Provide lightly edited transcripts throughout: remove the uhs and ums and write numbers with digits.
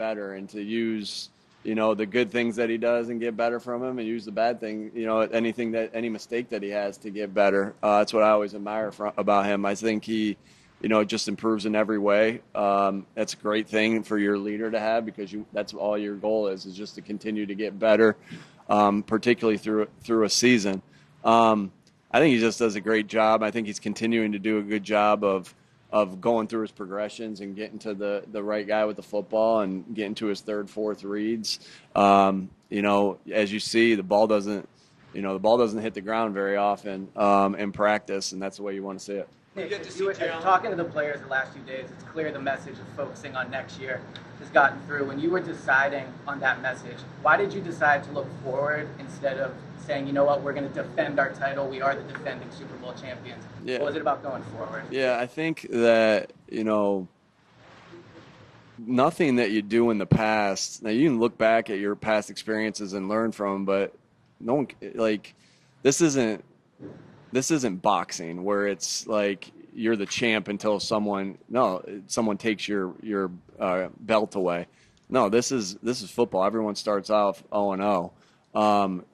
better and to use, the good things that he does and get better from him, and use the bad thing, any mistake that he has to get better. That's what I always admire about him. I think he, just improves in every way. That's a great thing for your leader to have, because that's all your goal is just to continue to get better, particularly through a season. I think he just does a great job. I think he's continuing to do a good job of going through his progressions and getting to the right guy with the football and getting to his third, fourth reads. As you see, the ball doesn't hit the ground very often in practice, and that's the way you want to see it. Nick, talking to the players the last few days, it's clear the message of focusing on next year has gotten through. When you were deciding on that message, why did you decide to look forward instead of saying, you know what, we're going to defend our title, we are the defending Super Bowl champions? Yeah. What was it about going forward? Yeah, I think that, nothing that you do in the past, now you can look back at your past experiences and learn from them, but no one, this isn't boxing where it's like you're the champ until someone takes your belt away. No, this is football. Everyone starts off 0-0.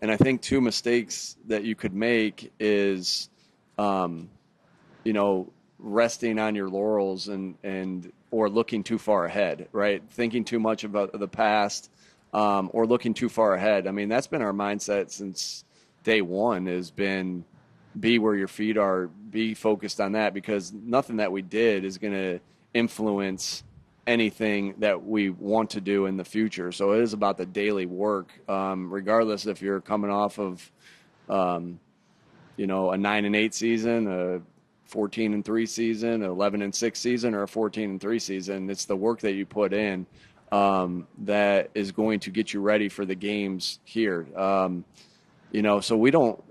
And I think two mistakes that you could make is, resting on your laurels or looking too far ahead, right? Thinking too much about the past, or looking too far ahead. I mean, that's been our mindset since day one, has been be where your feet are, be focused on that, because nothing that we did is going to influence anything that we want to do in the future. So it is about the daily work, regardless if you're coming off of, a 9-8 season, a 14-3 season, an 11-6 season, or a 14-3 season. It's the work that you put in that is going to get you ready for the games here. So we don't.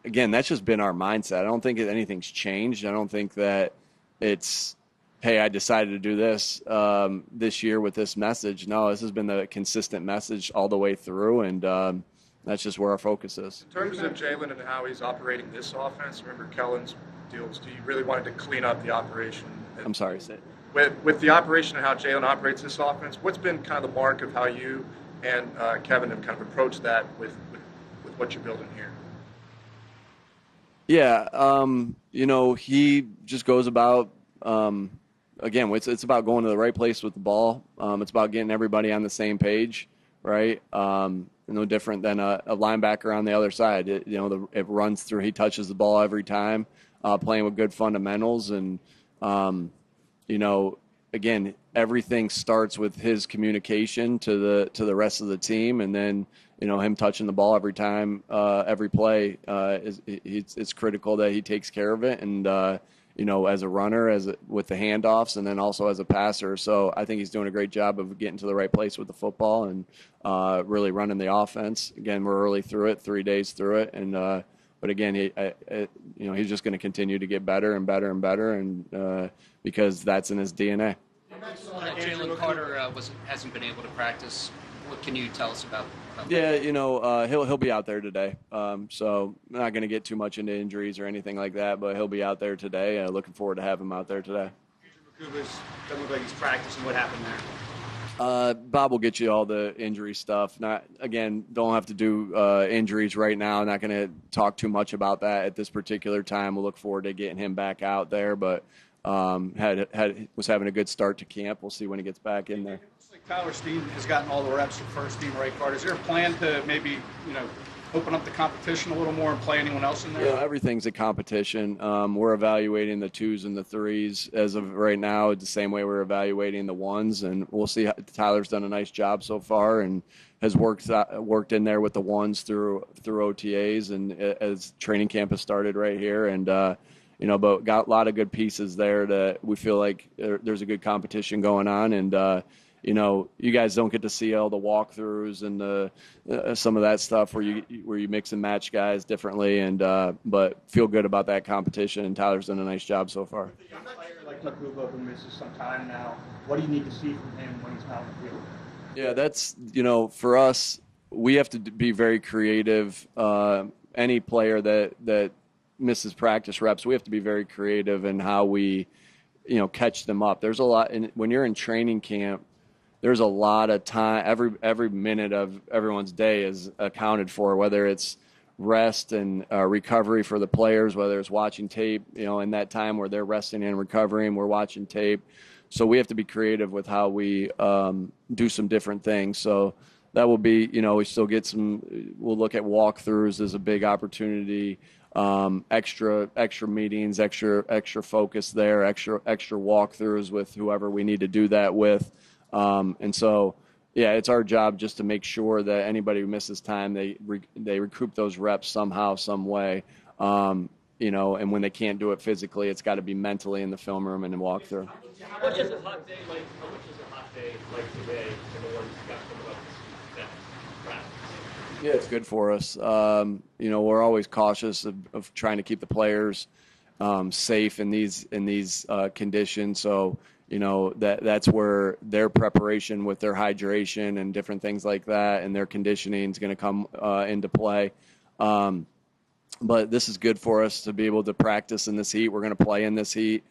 Again, that's just been our mindset. I don't think anything's changed. I don't think that it's, hey, I decided to do this this year with this message. No, this has been the consistent message all the way through, and that's just where our focus is. In terms of Jalen and how he's operating this offense, remember Kellen's deals, do you really wanted to clean up the operation? I'm sorry, say it. With the operation and how Jalen operates this offense, what's been kind of the mark of how you and Kevin have kind of approached that with what you're building here? Yeah, he just goes about, again, it's about going to the right place with the ball. It's about getting everybody on the same page, right? No different than a linebacker on the other side. It runs through, he touches the ball every time, playing with good fundamentals. And, again, everything starts with his communication to the rest of the team, and then him touching the ball every time, every play. It's critical that he takes care of it, and as a runner, with the handoffs, and then also as a passer. So I think he's doing a great job of getting to the right place with the football and really running the offense. Again, we're early through it, 3 days through it, and but again, he's just going to continue to get better and better and better, and because that's in his DNA. Jalen Carter hasn't been able to practice. What can you tell us about that? Yeah, he'll be out there today. So I'm not going to get too much into injuries or anything like that, but he'll be out there today. Looking forward to having him out there today. Doesn't look like he's practicing. What happened there? Bob will get you all the injury stuff. Don't have to do injuries right now. Not going to talk too much about that at this particular time. We'll look forward to getting him back out there, but was having a good start to camp. We'll see when he gets back in there. Tyler Steen has gotten all the reps at first team right guard. Is there a plan to maybe, open up the competition a little more and play anyone else in there? Yeah, everything's a competition. We're evaluating the 2s and the 3s as of right now, the same way we're evaluating the 1s, and we'll see. Tyler's done a nice job so far and has worked in there with the 1s through OTAs, and as training camp has started right here, and but got a lot of good pieces there that we feel like there's a good competition going on, and you guys don't get to see all the walkthroughs and some of that stuff where you mix and match guys differently, and but feel good about that competition. And Tyler's done a nice job so far. A young player like Makuba, who misses some time now, what do you need to see from him when he's not on the field? Yeah, that's for us, we have to be very creative. Any player that misses practice reps, we have to be very creative in how we catch them up. There's a lot, and when you're in training camp, there's a lot of time. Every minute of everyone's day is accounted for, whether it's rest and recovery for the players, whether it's watching tape, in that time where they're resting and recovering, we're watching tape. So we have to be creative with how we do some different things. So that will be, we still get we'll look at walkthroughs as a big opportunity, extra meetings, extra focus there, extra walkthroughs with whoever we need to do that with. And so, yeah, it's our job just to make sure that anybody who misses time, they recoup those reps somehow, some way. And when they can't do it physically, it's got to be mentally in the film room and in walkthrough. How much is a hot day like today and the ones got coming up that practice? Yeah, it's good for us. We're always cautious of trying to keep the players safe in these conditions. So, that's where their preparation with their hydration and different things like that and their conditioning is going to come into play. But this is good for us to be able to practice in this heat. We're going to play in this heat.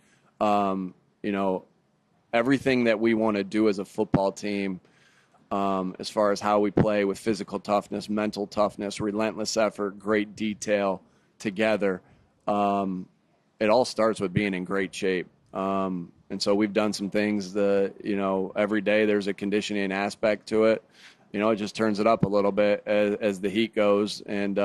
Everything that we want to do as a football team, as far as how we play with physical toughness, mental toughness, relentless effort, great detail together, it all starts with being in great shape. And so we've done some things that, every day there's a conditioning aspect to it. It just turns it up a little bit as the heat goes. And,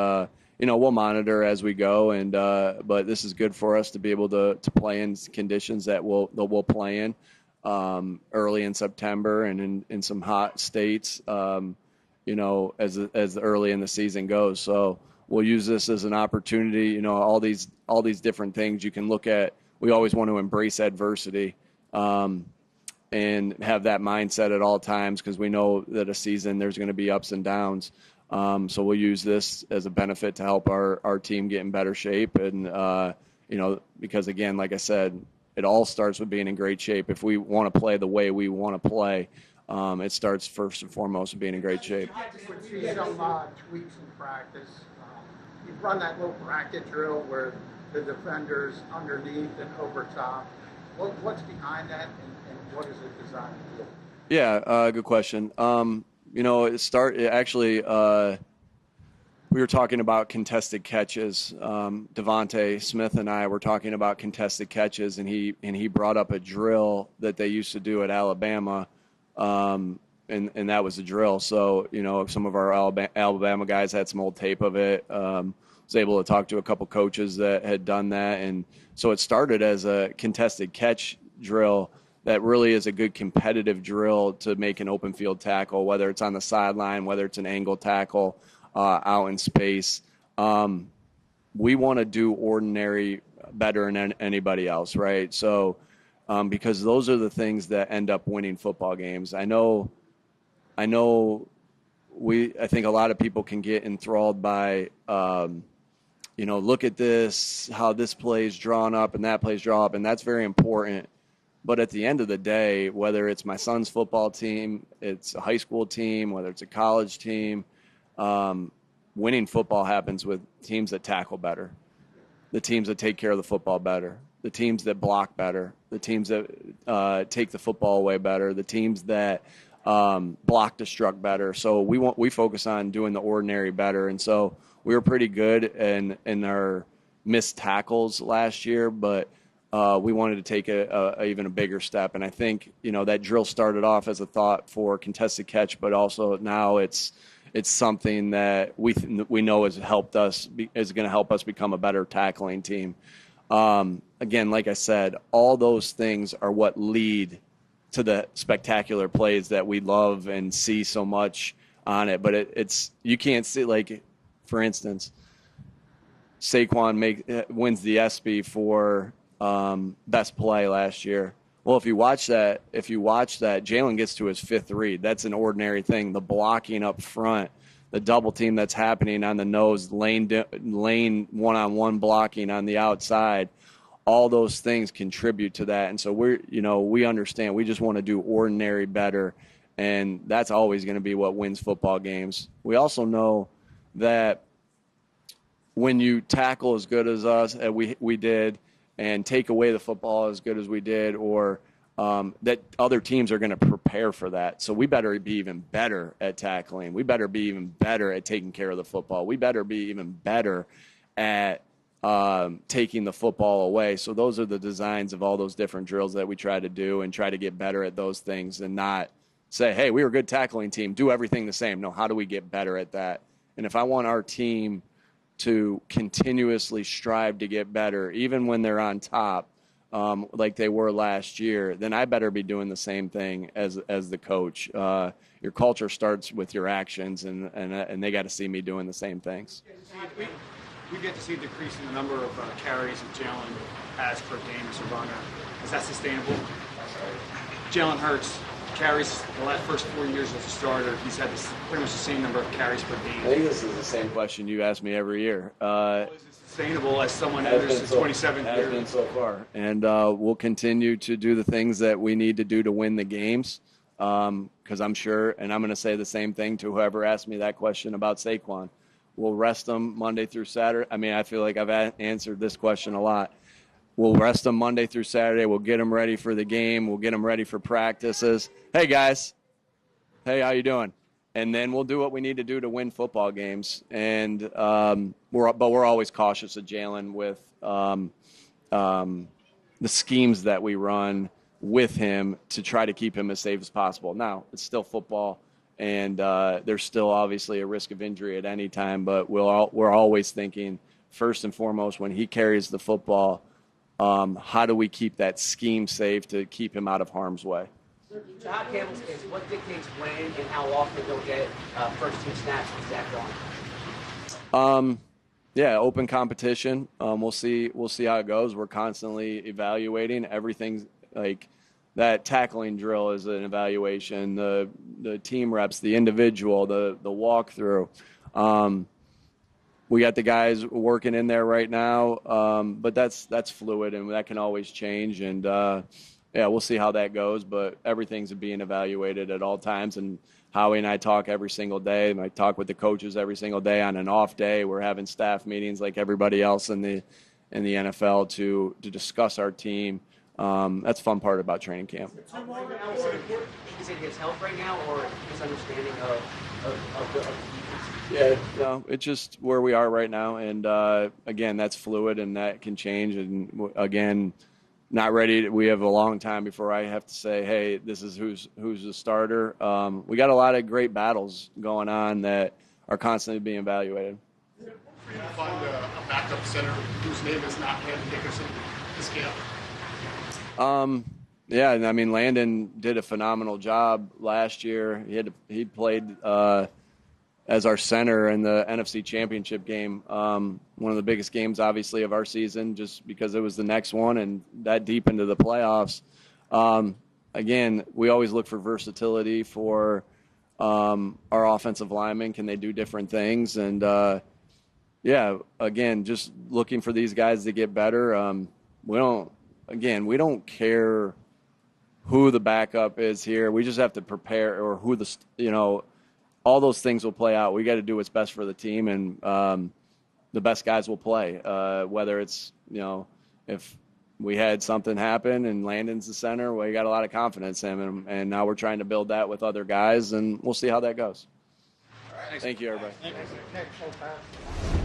we'll monitor as we go. And but this is good for us to be able to play in conditions that we'll play in early in September and in some hot states, as early in the season goes. So we'll use this as an opportunity. All these different things you can look at. We always want to embrace adversity and have that mindset at all times because we know that a season there's going to be ups and downs. So we'll use this as a benefit to help our team get in better shape. And, because, again, like I said, it all starts with being in great shape. If we want to play the way we want to play, it starts first and foremost with being in great shape. Would see some tweaks in practice. You run that little bracket drill where the defenders underneath and over top. What's behind that, and what is it designed to do? Yeah, good question. We were talking about contested catches. Devontae Smith and I were talking about contested catches, and he brought up a drill that they used to do at Alabama, and that was a drill. So, some of our Alabama guys had some old tape of it. Was able to talk to a couple coaches that had done that. And so it started as a contested catch drill that really is a good competitive drill to make an open field tackle, whether it's on the sideline, whether it's an angle tackle out in space. We want to do ordinary better than anybody else, right? So because those are the things that end up winning football games. I think a lot of people can get enthralled by look at this, how this play's drawn up and that play's drawn up, and that's very important. But at the end of the day, whether it's my son's football team, it's a high school team, whether it's a college team, winning football happens with teams that tackle better, the teams that take care of the football better, the teams that block better, the teams that take the football away better, the teams that block destruct better. So we focus on doing the ordinary better. And so we were pretty good in our missed tackles last year, but we wanted to take even a bigger step. And I think, that drill started off as a thought for contested catch, but also now it's something that we know is going to help us become a better tackling team. Again, like I said, all those things are what lead to the spectacular plays that we love and see so much on it. But it's you can't see, like, for instance, Saquon wins the ESPY for best play last year. Well, if you watch that, Jalen gets to his fifth read. That's an ordinary thing. The blocking up front, the double team that's happening on the nose, lane one-on-one blocking on the outside, all those things contribute to that. And so we understand. We just want to do ordinary better, and that's always going to be what wins football games. We also know that when you tackle as good as us, we did, and take away the football as good as we did, or that other teams are going to prepare for that. So we better be even better at tackling. We better be even better at taking care of the football. We better be even better at taking the football away. So those are the designs of all those different drills that we try to do and try to get better at those things and not say, hey, we were a good tackling team, do everything the same. No, how do we get better at that? And if I want our team to continuously strive to get better, even when they're on top, like they were last year, then I better be doing the same thing as the coach. Your culture starts with your actions, and they got to see me doing the same things. We get to see a decrease in the number of carries that Jalen has per game as a runner. Is that sustainable? Jalen Hurts carries the first 4 years as a starter. He's had pretty much the same number of carries per game. I think this is the same question you ask me every year. Is it sustainable as someone enters the 27th year? Has been so far. And we'll continue to do the things that we need to do to win the games because I'm sure, and I'm going to say the same thing to whoever asked me that question about Saquon. We'll rest them Monday through Saturday. I mean, I feel like I've answered this question a lot. We'll rest them Monday through Saturday. We'll get them ready for the game. We'll get them ready for practices. Hey, guys. Hey, how you doing? And then we'll do what we need to do to win football games. And we're always cautious of Jalen with the schemes that we run with him to try to keep him as safe as possible. Now, it's still football. And there's still obviously a risk of injury at any time, but we're always thinking, first and foremost, when he carries the football, how do we keep that scheme safe to keep him out of harm's way? Jahad Campbell's case, what dictates when and how often they'll get first-team snaps with Zach Gone? Yeah, open competition. We'll see how it goes. We're constantly evaluating everything. Like that tackling drill is an evaluation. The team reps, the individual, the walkthrough. We got the guys working in there right now, but that's fluid and that can always change. And yeah, we'll see how that goes. But everything's being evaluated at all times. And Howie and I talk every single day. I talk with the coaches every single day. On an off day, we're having staff meetings like everybody else in the NFL to discuss our team. That's the fun part about training camp. Is it his health right now or his understanding of the defense? Yeah, no, it's just where we are right now. And, again, that's fluid and that can change. And, again, not ready. We have a long time before I have to say, hey, this is who's the starter. We got a lot of great battles going on that are constantly being evaluated. Is it important for you to find a backup center whose name is not Landon Dickerson this camp? Yeah, I mean, Landon did a phenomenal job last year. He played as our center in the NFC Championship game, one of the biggest games, obviously, of our season, just because it was the next one and that deep into the playoffs. Again, we always look for versatility for our offensive linemen. Can they do different things? And, yeah, again, just looking for these guys to get better. We don't care who the backup is here. We just have to prepare, or who all those things will play out. We got to do what's best for the team, and the best guys will play. Whether it's, if we had something happen and Landon's the center, we got a lot of confidence in him, and now we're trying to build that with other guys, and we'll see how that goes. Thank you, everybody. Thanks.